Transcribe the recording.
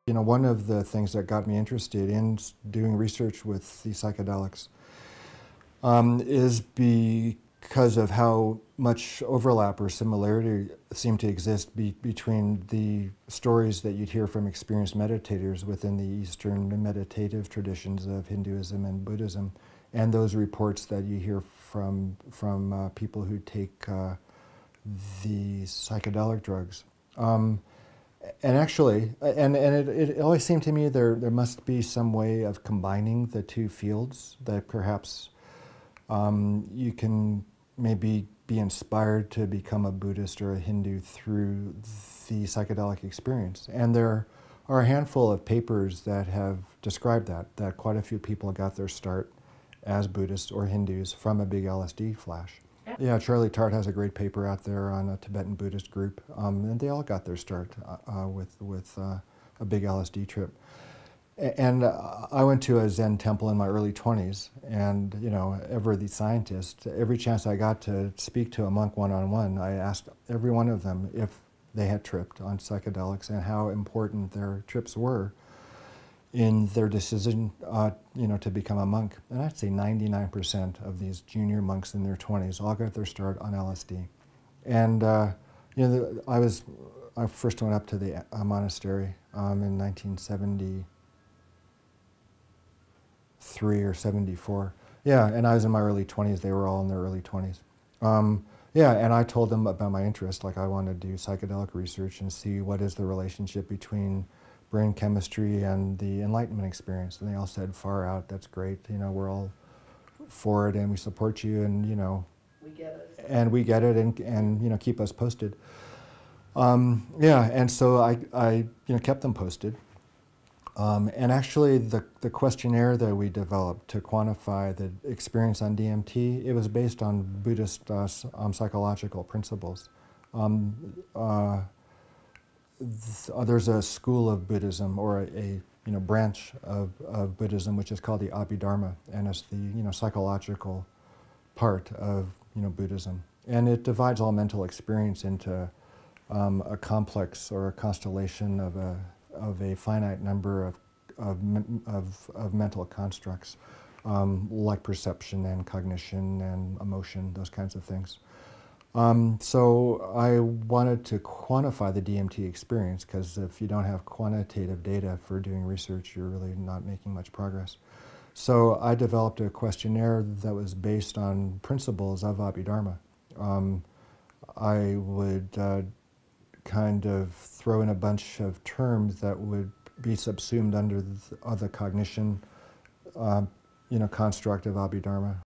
You know, one of the things that got me interested in doing research with the psychedelics is because of how much overlap or similarity seemed to exist between the stories that you'd hear from experienced meditators within the Eastern meditative traditions of Hinduism and Buddhism, and those reports that you hear from people who take the psychedelic drugs. And actually, it always seemed to me there must be some way of combining the two fields, that perhaps you can maybe be inspired to become a Buddhist or a Hindu through the psychedelic experience. And there are a handful of papers that have described that quite a few people got their start as Buddhists or Hindus from a big LSD flash. Yeah, Charlie Tart has a great paper out there on a Tibetan Buddhist group, and they all got their start with a big LSD trip. And I went to a Zen temple in my early 20s, and you know, ever the scientist, every chance I got to speak to a monk one-on-one, I asked every one of them if they had tripped on psychedelics and how important their trips were in their decision, you know, to become a monk. And I'd say 99% of these junior monks in their 20s all got their start on LSD. And you know, I first went up to the monastery in 1973 or 74. Yeah, and I was in my early 20s. They were all in their early 20s. Yeah, and I told them about my interest, like I want to do psychedelic research and see what is the relationship between brain chemistry and the enlightenment experience. And they all said, far out, that's great, you know, we're all for it and we support you, and you know, we get it. And we get it, and you know, keep us posted. Yeah, and so I you know, kept them posted. And actually the questionnaire that we developed to quantify the experience on DMT, it was based on Buddhist psychological principles. There's a school of Buddhism, or a you know, branch of Buddhism, which is called the Abhidharma, and it's the, you know, psychological part of, you know, Buddhism, and it divides all mental experience into a complex or a constellation of a finite number of mental constructs, like perception and cognition and emotion, those kinds of things. So I wanted to quantify the DMT experience, because if you don't have quantitative data for doing research, you're really not making much progress. So I developed a questionnaire that was based on principles of Abhidharma. I would kind of throw in a bunch of terms that would be subsumed under the cognition, you know, construct of Abhidharma.